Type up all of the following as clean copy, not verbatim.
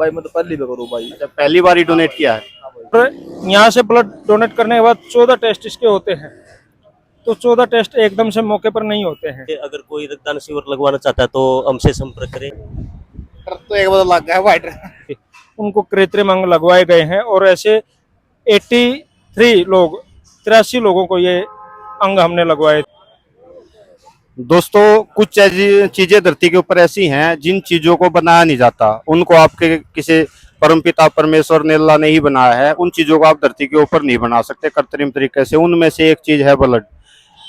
भाई मैं तो पहली बार करूँ भाई। अच्छा, पहली बार ही डोनेट किया है। और यहाँ से ब्लड डोनेट करने के बाद 14 टेस्ट इसके होते हैं, तो 14 टेस्ट एकदम से मौके पर नहीं होते हैं। अगर कोई रक्तदान शिविर लगवाना चाहता है तो हमसे संपर्क करें। तो एक बार लग गया वाइट। उनको कृत्रिम अंग लगवाए गए हैं और ऐसे 83 लोगों को ये अंग हमने लगवाए। दोस्तों, कुछ चीजें धरती के ऊपर ऐसी हैं जिन चीजों को बनाया नहीं जाता, उनको आपके किसी परमपिता परमेश्वर ने, अल्लाह ने ही बनाया है। उन चीजों को आप धरती के ऊपर नहीं बना सकते कृत्रिम तरीके से। उनमें से एक चीज है ब्लड।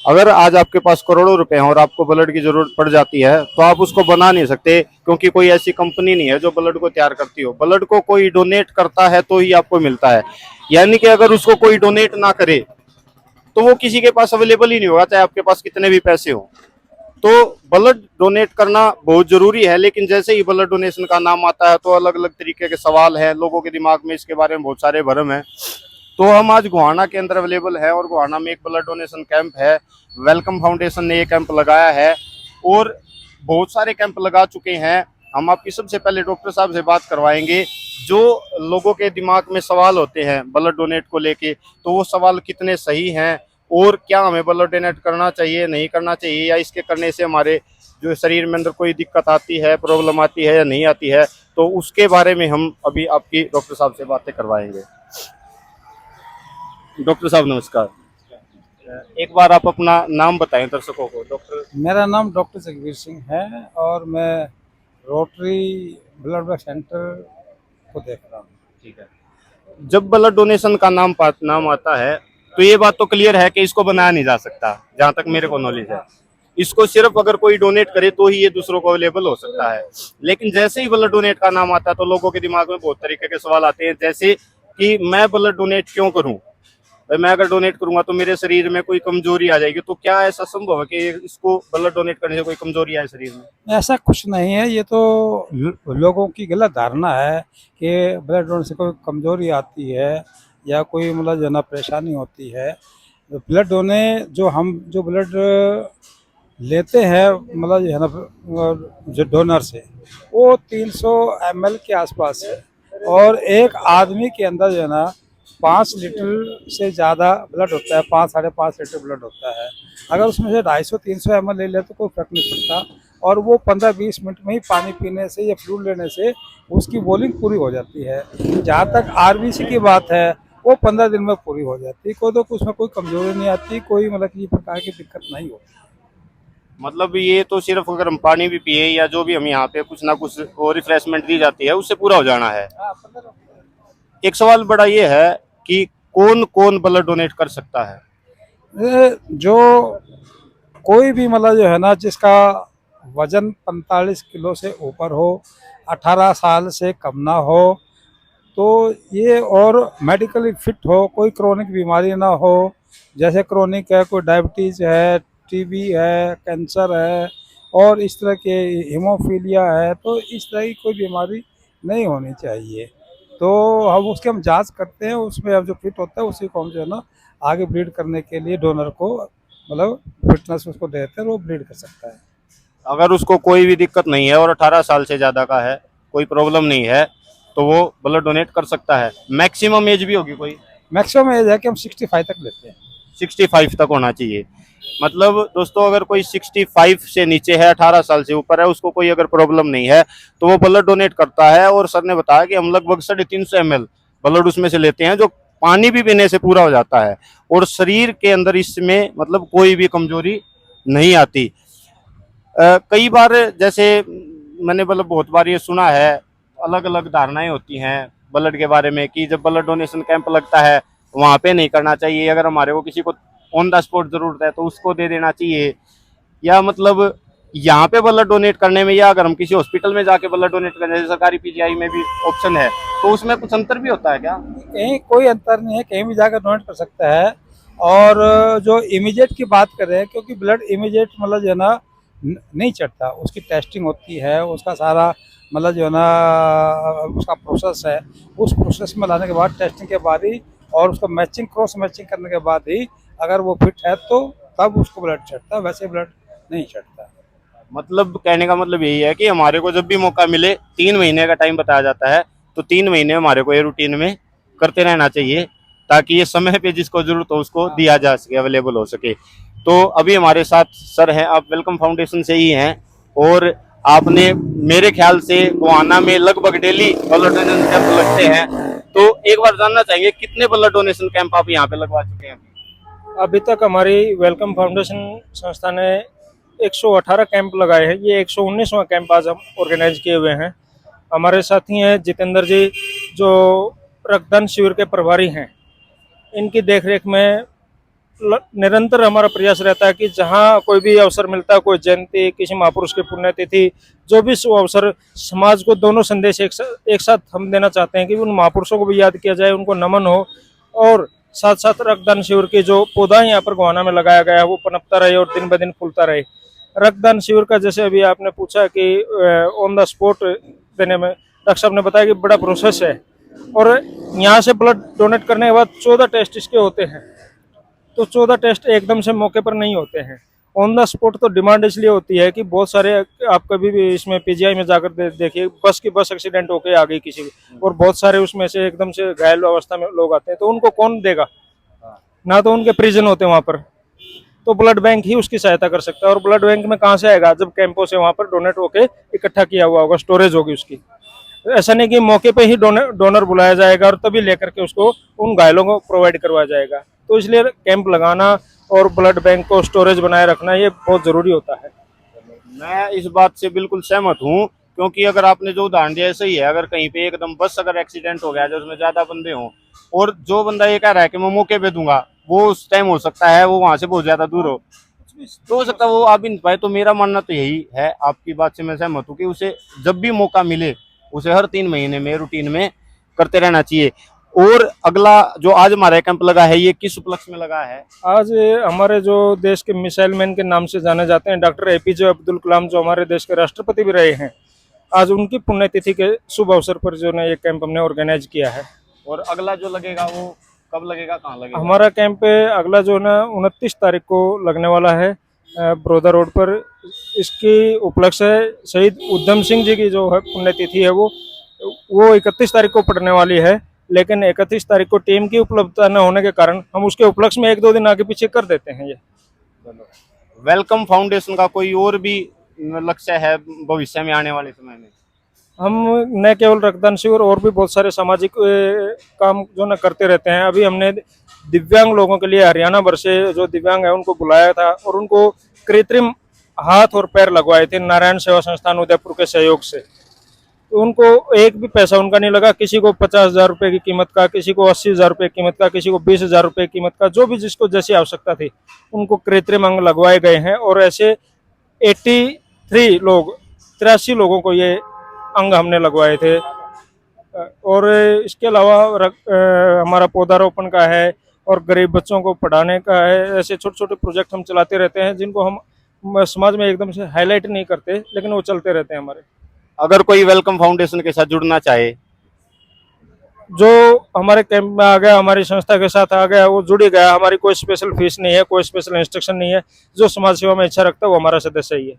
अगर आज आपके पास करोड़ों रुपए हैं और आपको ब्लड की जरूरत पड़ जाती है तो आप उसको बना नहीं सकते, क्योंकि कोई ऐसी कंपनी नहीं है जो ब्लड को तैयार करती हो। ब्लड को कोई डोनेट करता है तो ही आपको मिलता है, यानी कि अगर उसको कोई डोनेट ना करे तो वो किसी के पास अवेलेबल ही नहीं होगा, चाहे आपके पास कितने भी पैसे हो। तो ब्लड डोनेट करना बहुत जरूरी है, लेकिन जैसे ही ब्लड डोनेशन का नाम आता है तो अलग अलग तरीके के सवाल हैं लोगों के दिमाग में, इसके बारे में बहुत सारे भ्रम है। तो हम आज गोहाना के अंदर अवेलेबल है और गोहाना में एक ब्लड डोनेशन कैंप है। वेलकम फाउंडेशन ने ये कैंप लगाया है और बहुत सारे कैंप लगा चुके हैं। हम आपकी सबसे पहले डॉक्टर साहब से बात करवाएंगे। जो लोगों के दिमाग में सवाल होते हैं ब्लड डोनेट को लेके, तो वो सवाल कितने सही हैं और क्या हमें ब्लड डोनेट करना चाहिए, नहीं करना चाहिए, या इसके करने से हमारे जो शरीर में अंदर कोई दिक्कत आती है, प्रॉब्लम आती है या नहीं आती है, तो उसके बारे में हम अभी आपकी डॉक्टर साहब से बातें करवाएंगे। डॉक्टर साहब नमस्कार। एक बार आप अपना नाम बताएं दर्शकों को। डॉक्टर, मेरा नाम डॉक्टर जगवीर सिंह है और मैं रोटरी ब्लड बैंक सेंटर को देख रहा हूँ। ठीक है। जब ब्लड डोनेशन का नाम आता है तो ये बात तो क्लियर है कि इसको बनाया नहीं जा सकता, जहां तक मेरे को नॉलेज है। इसको सिर्फ अगर कोई डोनेट करे तो ही ये दूसरों को अवेलेबल हो सकता है। लेकिन जैसे ही ब्लड डोनेट का नाम आता है तो लोगों के दिमाग में बहुत तरीके के सवाल आते हैं, जैसे कि मैं ब्लड डोनेट क्यों करूं, मैं अगर डोनेट करूंगा तो मेरे शरीर में कोई कमजोरी आ जाएगी। तो क्या ऐसा संभव है कि इसको ब्लड डोनेट करने से कोई कमजोरी आए शरीर में? ऐसा कुछ नहीं है, ये तो लोगों की गलत धारणा है कि ब्लड डोनेशन से कोई कमजोरी आती है या कोई मतलब जो है ना परेशानी होती है। ब्लड जो ब्लड लेते हैं मतलब जो है ना जो डोनर से, वो 300 ml के आसपास है और एक आदमी के अंदर जो है ना 5 लीटर से ज़्यादा ब्लड होता है, 5-5.5 लीटर ब्लड होता है। अगर उसमें से 250-300 ml ले ले तो कोई फर्क नहीं पड़ता, और वो 15-20 मिनट में ही पानी पीने से या फ्लूइड लेने से उसकी बॉलिंग पूरी हो जाती है। जहाँ तक आरबीसी की बात है, वो 15 दिन में पूरी हो जाती है। तो उसमें कोई कमजोरी नहीं आती, कोई मतलब किसी प्रकार की दिक्कत नहीं होती। मतलब ये तो सिर्फ अगर हम पानी भी पिए या जो भी हम यहाँ पे कुछ ना कुछ और रिफ्रेशमेंट दी जाती है उससे पूरा हो जाना है। एक सवाल बड़ा ये है कि कौन कौन ब्लड डोनेट कर सकता है? जो कोई भी मतलब जो है ना जिसका वजन 45 किलो से ऊपर हो, 18 साल से कम ना हो, तो ये, और मेडिकली फिट हो, कोई क्रोनिक बीमारी ना हो, जैसे क्रोनिक है, कोई डायबिटीज़ है, टीबी है, कैंसर है और इस तरह के हीमोफीलिया है, तो इस तरह की कोई बीमारी नहीं होनी चाहिए। तो हम जांच करते हैं, उसमें अब जो फिट होता है उसी को हम जो है ना आगे ब्लीड करने के लिए डोनर को मतलब फिटनेस उसको देते हैं, वो ब्लीड कर सकता है। अगर उसको कोई भी दिक्कत नहीं है और 18 साल से ज्यादा का है, कोई प्रॉब्लम नहीं है, तो वो ब्लड डोनेट कर सकता है। मैक्सिमम एज भी होगी कोई? मैक्सिमम एज है कि हम 65 तक लेते हैं। 65 तक होना चाहिए। मतलब दोस्तों, अगर कोई 65 से नीचे है, 18 साल से ऊपर है, उसको कोई अगर प्रॉब्लम नहीं है तो वो ब्लड डोनेट करता है। और सर ने बताया कि हम लगभग 350 ml ब्लड उसमें से लेते हैं, जो पानी भी पीने से पूरा हो जाता है और शरीर के अंदर इसमें मतलब कोई भी कमजोरी नहीं आती। कई बार जैसे मैंने मतलब बहुत बार ये सुना है, अलग अलग धारणाएं होती हैं ब्लड के बारे में कि जब ब्लड डोनेशन कैंप लगता है वहाँ पे नहीं करना चाहिए, अगर हमारे को किसी को ऑन द स्पॉट जरूरत है तो उसको दे देना चाहिए, या मतलब यहाँ पे ब्लड डोनेट करने में, या अगर हम किसी हॉस्पिटल में जाके ब्लड डोनेट करने, जैसे सरकारी पीजीआई में भी ऑप्शन है, तो उसमें कुछ अंतर भी होता है क्या? कहीं कोई अंतर नहीं है, कहीं भी जाकर डोनेट कर सकता है। और जो इमीडिएट की बात करें, क्योंकि ब्लड इमीडिएट मतलब जो है ना नहीं चढ़ता, उसकी टेस्टिंग होती है, उसका सारा मतलब जो है ना उसका प्रोसेस है, उस प्रोसेस में लाने के बाद, टेस्टिंग के बाद ही, और उसका मैचिंग, क्रॉस मैचिंग करने के बाद ही अगर वो फिट है तो तब उसको ब्लड चढ़ता है, वैसे ब्लड नहीं चढ़ता। मतलब कहने का मतलब यही है कि हमारे को जब भी मौका मिले, 3 महीने का टाइम बताया जाता है, तो 3 महीने हमारे को ये रूटीन में करते रहना चाहिए, ताकि ये समय पे जिसको जरूरत हो उसको दिया जा सके, अवेलेबल हो सके। तो अभी हमारे साथ सर हैं, आप वेलकम फाउंडेशन से ही हैं, और आपने मेरे ख्याल से गोहाना में लगभग डेली ब्लड डोनेशन कैंप लगते हैं, तो एक बार जानना चाहेंगे कितने ब्लड डोनेशन कैंप आप यहाँ पे लगवा चुके हैं? अभी तक हमारी वेलकम फाउंडेशन संस्था ने 118 कैंप लगाए हैं। ये 119वां कैंप आज हम ऑर्गेनाइज किए हुए हैं। हमारे साथी हैं जितेंद्र जी, जो रक्तदान शिविर के प्रभारी हैं। इनकी देखरेख में निरंतर हमारा प्रयास रहता है कि जहाँ कोई भी अवसर मिलता है, कोई जयंती, किसी महापुरुष की पुण्यतिथि, जो भी शुभ अवसर, समाज को दोनों संदेश एक साथ हम देना चाहते हैं कि उन महापुरुषों को भी याद किया जाए, उनको नमन हो, और साथ साथ रक्तदान शिविर की जो पौधा यहाँ पर गोहाना में लगाया गया है वो पनपता रहे और दिन ब दिन फूलता रहे। रक्तदान शिविर का जैसे अभी आपने पूछा कि ऑन द स्पॉट देने में, डॉक्टर साहब ने बताया कि बड़ा प्रोसेस है, और यहाँ से ब्लड डोनेट करने के बाद 14 टेस्ट इसके होते हैं। तो 14 टेस्ट एकदम से मौके पर नहीं होते हैं, ऑन द स्पॉट। तो डिमांड इसलिए होती है कि बहुत सारे, आप कभी भी इसमें पीजीआई में जाकर देखिए, बस एक्सीडेंट होके आ गई किसी की, और बहुत सारे उसमें से एकदम से घायल अवस्था में लोग आते हैं, तो उनको कौन देगा? ना तो उनके परिजन होते वहाँ पर, तो ब्लड बैंक ही उसकी सहायता कर सकता है। और ब्लड बैंक में कहाँ से आएगा? जब कैंपों से वहाँ पर डोनेट होके इकट्ठा किया हुआ होगा, स्टोरेज होगी उसकी। ऐसा नहीं कि मौके पे ही डोनर बुलाया जाएगा और तभी लेकर के उसको उन घायलों को प्रोवाइड करवाया जाएगा। तो इसलिए कैंप लगाना और ब्लड बैंक को स्टोरेज बनाए रखना ये बहुत जरूरी होता है। मैं इस बात से बिल्कुल सहमत हूँ, क्योंकि अगर आपने जो उदाहरण दिया सही है, अगर कहीं पे एकदम बस अगर एक्सीडेंट हो गया जो उसमें ज्यादा बंदे हों, और जो बंदा ये कह रहा है कि मैं मौके पे दूंगा, वो उस टाइम हो सकता है वो वहां से बहुत ज्यादा दूर हो, तो हो सकता है वो आ भी नहीं पाए। तो मेरा मानना तो यही है, आपकी बात से मैं सहमत हूँ कि उसे जब भी मौका मिले उसे हर 3 महीने में रूटीन में करते रहना चाहिए। और अगला जो आज हमारा कैंप लगा है, ये किस उपलक्ष्य में लगा है? आज हमारे जो देश के मिसाइल मैन के नाम से जाने जाते हैं, डॉक्टर एपीजे अब्दुल कलाम, जो हमारे देश के राष्ट्रपति भी रहे हैं, आज उनकी पुण्यतिथि के शुभ अवसर पर जो है ये कैंप हमने ऑर्गेनाइज किया है। और अगला जो लगेगा वो कब लगेगा, कहाँ लगेगा? हमारा कैंप अगला जो है ना 29 तारीख को लगने वाला है, बड़ौदा रोड पर। इसकी उपलक्ष्य है शहीद उधम सिंह जी की जो है पुण्यतिथि है, वो 31 तारीख को पड़ने वाली है, लेकिन 31 तारीख को टीम की उपलब्धता न होने के कारण हम उसके उपलक्ष्य में 1-2 दिन आगे पीछे कर देते हैं। ये वेलकम फाउंडेशन का कोई और भी लक्ष्य है भविष्य में आने वाले समय में? हम न केवल रक्तदान शिविर और भी बहुत सारे सामाजिक काम जो न करते रहते हैं। अभी हमने दिव्यांग लोगों के लिए हरियाणा भर से जो दिव्यांग है उनको बुलाया था और उनको कृत्रिम हाथ और पैर लगवाए थे नारायण सेवा संस्थान उदयपुर के सहयोग से। तो उनको एक भी पैसा उनका नहीं लगा, किसी को 50,000 रुपये की कीमत का, किसी को 80,000 रुपये की कीमत का, किसी को 20,000 रुपये की कीमत का, जो भी जिसको जैसी आवश्यकता थी उनको कृत्रिम अंग लगवाए गए हैं। और ऐसे 83 लोगों को ये अंग हमने लगवाए थे। और इसके अलावा हमारा पौधारोपण का है और गरीब बच्चों को पढ़ाने का है। ऐसे छोटे छोटे प्रोजेक्ट हम चलाते रहते हैं जिनको हम समाज में एकदम से हाईलाइट नहीं करते, लेकिन वो चलते रहते हैं हमारे। अगर कोई वेलकम फाउंडेशन के साथ जुड़ना चाहे, जो हमारे कैंप में आ गया, हमारी संस्था के साथ आ गया, वो जुड़ ही गया। हमारी कोई स्पेशल फीस नहीं है, कोई स्पेशल इंस्ट्रक्शन नहीं है। जो समाज सेवा में इच्छा रखता है वो हमारा सदस्य ही है।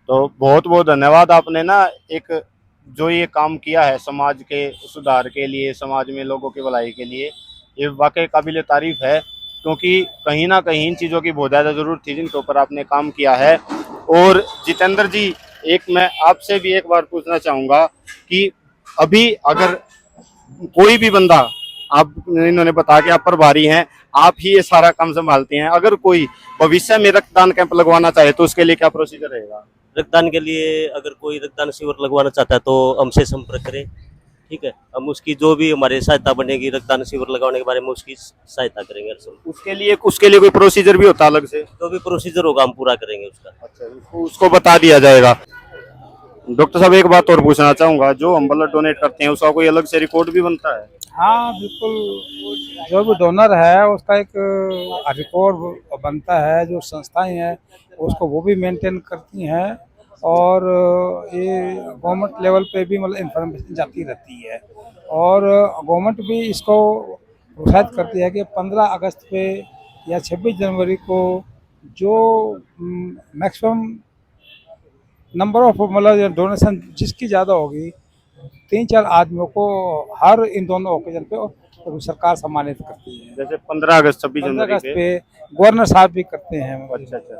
तो बहुत बहुत धन्यवाद। आपने ना एक जो ये काम किया है समाज के सुधार के लिए, समाज में लोगों की भलाई के लिए, ये वाकई काबिल तारीफ है, क्योंकि कहीं ना कहीं इन चीज़ों की बहुत ज़्यादा ज़रूरत थी जिनके ऊपर आपने काम किया है। और जितेंद्र जी, एक मैं आपसे भी एक बार पूछना चाहूँगा कि अभी अगर कोई भी बंदा, आप इन्होंने बताया कि आप प्रभारी हैं, आप ही ये सारा काम संभालते हैं, अगर कोई भविष्य में रक्तदान कैंप लगवाना चाहे तो उसके लिए क्या प्रोसीजर रहेगा? रक्तदान के लिए अगर कोई रक्तदान शिविर लगवाना चाहता है तो हमसे संपर्क करें, ठीक है। हम उसकी जो भी हमारी सहायता बनेगी रक्तदान शिविर लगाने के बारे में उसकी सहायता करेंगे। उसके लिए कोई प्रोसीजर भी होता है अलग से? जो भी प्रोसीजर होगा हम पूरा करेंगे उसका। अच्छा, उसको बता दिया जाएगा। डॉक्टर साहब, एक बात और पूछना चाहूँगा, जो हम ब्लड डोनेट करते हैं उसका कोई अलग से रिकॉर्ड भी बनता है? हाँ बिल्कुल, जो भी डोनर है उसका एक रिकॉर्ड बनता है। जो संस्थाएं हैं उसको वो भी मेंटेन करती हैं, और ये गवर्नमेंट लेवल पे भी मतलब इंफॉर्मेशन जाती रहती है। और गवर्नमेंट भी इसको प्रोत्साहित करती है कि 15 अगस्त पे या 26 जनवरी को जो मैक्सिमम नंबर ऑफ मतलब डोनेशन जिसकी ज़्यादा होगी 3-4 आदमियों को हर इन दोनों ओकेजन पे तो सरकार सम्मानित करती है। जैसे 15 अगस्त 26 15 जनवरी अगस्त पे। पे गवर्नर साहब भी करते हैं। अच्छा अच्छा।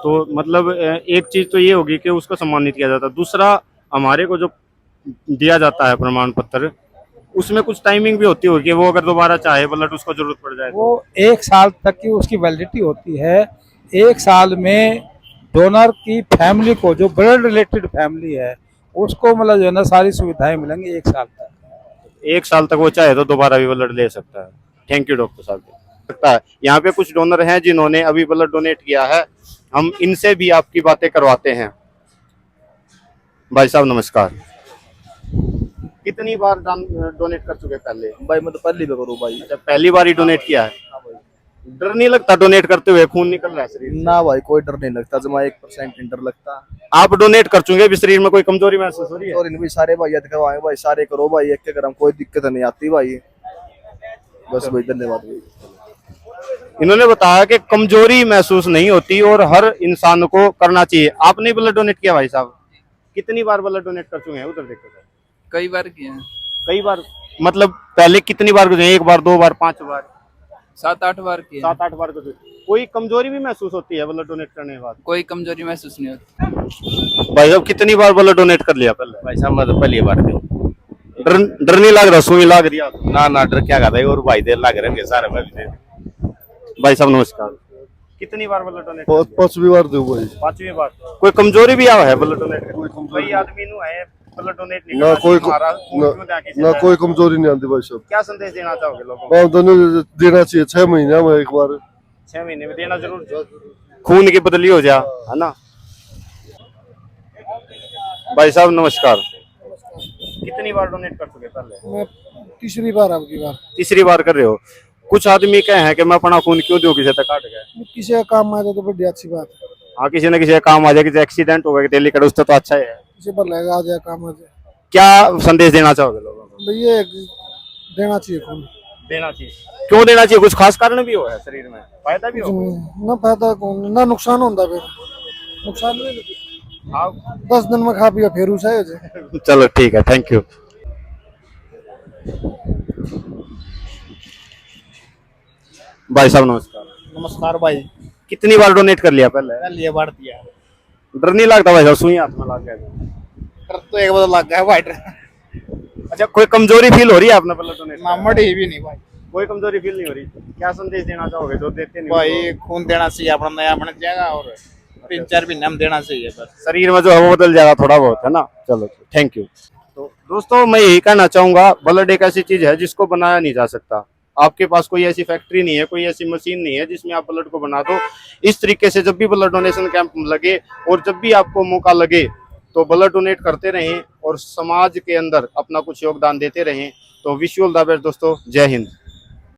तो मतलब एक चीज तो ये होगी कि उसको सम्मानित किया जाता है। दूसरा, हमारे को जो दिया जाता है प्रमाण पत्र, उसमें कुछ टाइमिंग भी होती होगी, वो अगर दोबारा चाहे ब्लड उसको जरूरत पड़ जाए वो 1 साल तक की उसकी वैलिडिटी होती है। 1 साल में डोनर की फैमिली को, जो ब्लड रिलेटेड फैमिली है, उसको मतलब जो है ना सारी सुविधाएं मिलेंगी 1 साल तक। 1 साल तक वो चाहे तो दोबारा भी ब्लड ले सकता है। थैंक यू डॉक्टर साहब। सकता है। यहाँ पे कुछ डोनर हैं जिन्होंने अभी ब्लड डोनेट किया है, हम इनसे भी आपकी बातें करवाते हैं। भाई साहब नमस्कार। कितनी बार डोनेट कर चुके पहले? भाई मैं तो पहली बार करूँ भाई। अच्छा, पहली बार ही डोनेट किया है। डर नहीं लगता डोनेट करते हुए? खून निकल रहा है शरीर से। ना भाई कोई डर नहीं लगता, जमा 1% डर लगता। आप डोनेट कर चुके, भी शरीर में कोई कमजोरी महसूस हो रही है? और इन भी सारे भाई याद करवाए भाई, सारे करो भाई, एक के करम कोई दिक्कत नहीं आती भाई। बस भाई धन्यवाद भाई। इन्होंने बताया कि कमजोरी महसूस नहीं होती और हर इंसान को करना चाहिए। आपने ब्लड डोनेट किया भाई साहब? कितनी बार ब्लड डोनेट कर चुके हैं? उधर देखो सर। कई बार किए हैं। कई बार मतलब पहले कितनी बार कर चुके हैं? 1 बार, 2 बार, 5 बार? 7-8 बार किए हैं। 7-8 बार कर चुके। कोई कमजोरी भी महसूस होती है ब्लड डोनेट करने के बाद? कोई कमजोरी महसूस नहीं होती। भाई साहब कितनी बार ब्लड डोनेट कर लिया पहले? भाई साहब मैं तो पहली बार दी। डर नहीं लग रहा? सुई लग रही है आपको? ना ना डर क्या करता है, और भाई देर लग रहे हैं सारे में भी। भाई साहब नमस्कार। कितनी बार ब्लड डोनेट? 5वीं बार दो भाई। 5वीं बार। कोई कमजोरी भी आवा है ब्लड डोनेट? कोई आदमी नु है ब्लड डोनेट नहीं ना करना, कोई हमारा खून क्यों जाके ना चलता है? कोई कमजोरी नहीं आती भाई साहब। क्या संदेश देना चाहोगे लोगों को? हाँ दोनों देना चाहिए, 6 महीने में एक बार। 6 महीने में देना जरूर, खून की बदली हो जा, है ना? भाई साहब नमस्कार। कितनी बार डोनेट कर चुके पहले? मैं तीसरी बार आपकी बार। तीसरी बार कर रहे हो। कुछ आदमी कहे हैं कि मैं अपना खून क्यों दूं किसी तक काट गए। किसी का काम आ जाए तो बड़ी अच्छी बात है। हाँ, किसी न किसी का काम आ जाए, किसी एक्सीडेंट हो गया दिल्ली का, उससे तो अच्छा ही है। किसी पर लगेगा आ जाए, काम आ जाए। क्या संदेश देना चाहोगे लोगों को? भैया देना चाहिए खून। देना चाहिए। क्यों देना चाहिए? कुछ खास कारण भी हो है शरीर में? फायदा भी हो? ना फायदा कौन ना नुकसान होता, फिर नुकसान नहीं। हाँ 10 दिन में खा पिया फिर उसे हो जाए। चलो ठीक है, थैंक यू। भाई साहब नमस्कार। नमस्कार भाई। कितनी बार डोनेट कर लिया पहले? पहली बार दिया। डर नहीं लगता भाई साहब? सुई हाथ में लग गया? डर तो एक बार लग गया भाई। अच्छा, कोई कमजोरी फील हो रही है आपने पहले डोनेट? मड़ी भी नहीं भाई। कोई कमजोरी फील नहीं हो रही? क्या संदेश देना चाहोगे जो देते नहीं? भाई खून देना चाहिए, अपना नया बन जाएगा और 3-4 महीने में देना चाहिए बस। शरीर में जो है वो बदल जाएगा थोड़ा बहुत, है ना? चलो थैंक यू। तो दोस्तों मैं यही कहना चाहूंगा, ब्लड एक ऐसी चीज है जिसको बनाया नहीं जा सकता। आपके पास कोई ऐसी फैक्ट्री नहीं है, कोई ऐसी मशीन नहीं है जिसमें आप ब्लड को बना दो। इस तरीके से जब भी ब्लड डोनेशन कैंप लगे और जब भी आपको मौका लगे तो ब्लड डोनेट करते रहें और समाज के अंदर अपना कुछ योगदान देते रहें। तो wish you all the best दोस्तों। जय हिंद।